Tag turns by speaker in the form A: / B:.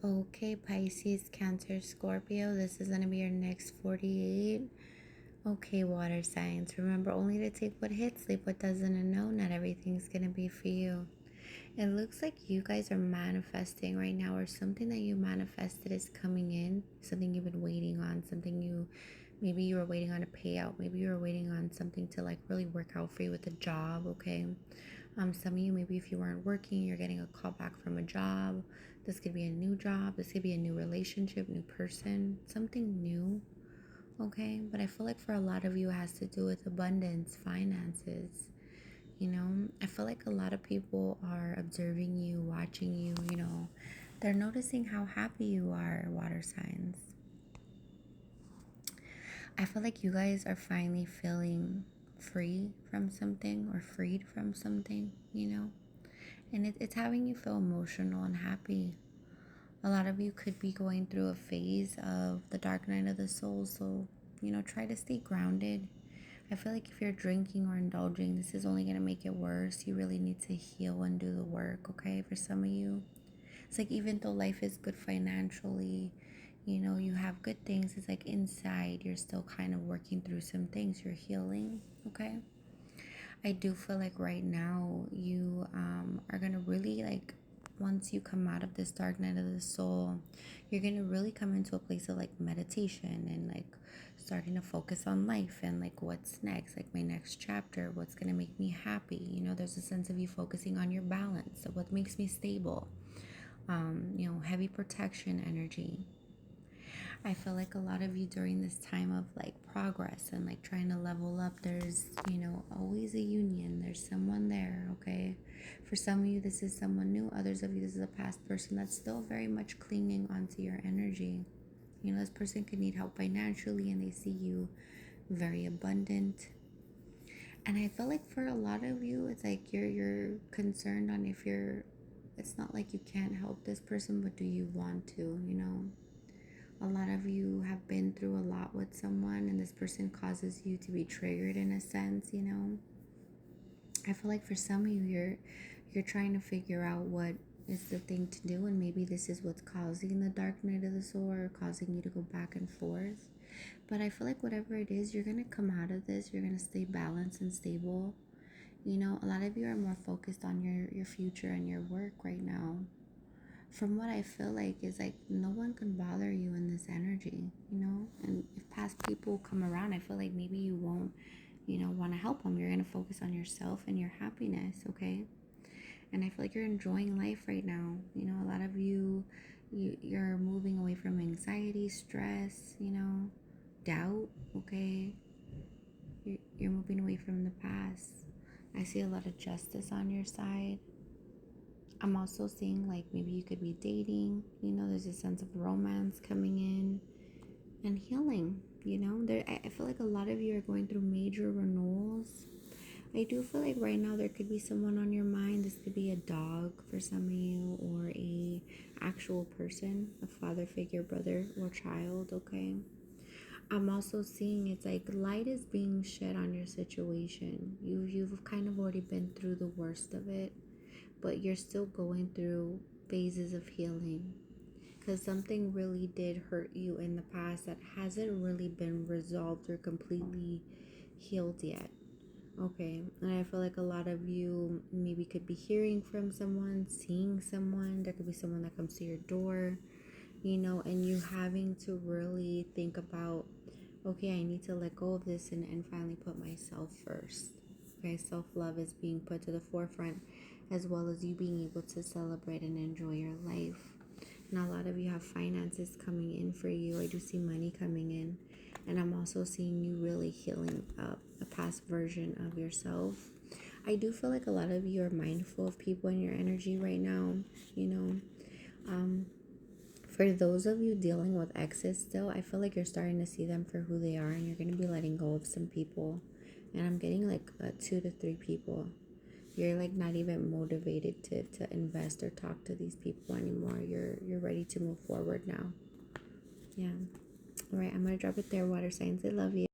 A: Okay, Pisces, Cancer, Scorpio, this is going to be your next 48. Okay, water signs, remember only to take what hits, leave what doesn't, and know not everything's going to be for you. It looks like you guys are manifesting right now, or something that you manifested is coming in, something you've been waiting on, something maybe you were waiting on a payout, maybe you were waiting on something to like really work out for you with a job, okay? Some of you, maybe if you weren't working, you're getting a call back from a job. This could be a new job, this could be a new relationship, new person, something new, okay? But I feel like for a lot of you, it has to do with abundance, finances. I feel like a lot of people are observing you, watching you, they're noticing how happy you are, water signs. I feel like you guys are finally feeling free from something or freed from something. And it's having you feel emotional and happy. A lot of you could be going through a phase of the dark night of the soul, so, try to stay grounded. I feel like if you're drinking or indulging, this is only going to make it worse. You really need to heal and do the work, okay? For some of you, it's like even though life is good financially, you have good things, it's like inside you're still kind of working through some things, you're healing, okay? I do feel like right now you are going to really like, once you come out of this dark night of the soul, you're going to really come into a place of like meditation and like starting to focus on life and like what's next, like my next chapter, what's going to make me happy. There's a sense of you focusing on your balance, of what makes me stable. Heavy protection energy. I feel like a lot of you during this time of like progress and like trying to level up, there's, always a union. There's someone there, okay? For some of you, this is someone new. Others of you, this is a past person that's still very much clinging onto your energy. This person could need help financially and they see you very abundant. And I feel like for a lot of you, it's like you're concerned on if it's not like you can't help this person, but do you want to? A lot of you have been through a lot with someone, and this person causes you to be triggered in a sense. I feel like for some of you, you're trying to figure out what is the thing to do, and maybe this is what's causing the dark night of the soul or causing you to go back and forth. But I feel like whatever it is, you're gonna come out of this. You're gonna stay balanced and stable. A lot of you are more focused on your future and your work right now. From what I feel like is like no one can bother you in this energy. And if past people come around, I feel like maybe you won't, want to help them. You're going to focus on yourself and your happiness, okay? And I feel like you're enjoying life right now. A lot of you're moving away from anxiety, stress, doubt, okay? You're moving away from the past. I see a lot of justice on your side. I'm also seeing like maybe you could be dating, there's a sense of romance coming in and healing, I feel like a lot of you are going through major renewals. I do feel like right now there could be someone on your mind. This could be a dog for some of you, or a actual person, a father figure, brother or child, okay? I'm also seeing it's like light is being shed on your situation. You've kind of already been through the worst of it, but you're still going through phases of healing because something really did hurt you in the past that hasn't really been resolved or completely healed yet. Okay, and I feel like a lot of you maybe could be hearing from someone, seeing someone. There could be someone that comes to your door, and you having to really think about, okay, I need to let go of this and finally put myself first. Okay, self love is being put to the forefront, as well as you being able to celebrate and enjoy your life. Now, a lot of you have finances coming in for you. I do see money coming in, and I'm also seeing you really healing up a past version of yourself. I do feel like a lot of you are mindful of people in your energy right now. You know, um, for those of you dealing with exes still, I feel like you're starting to see them for who they are, and you're going to be letting go of some people. And I'm getting like 2 to 3 people. You're like not even motivated to invest or talk to these people anymore. You're ready to move forward now. Yeah. All right, I'm gonna drop it there, water signs. I love you.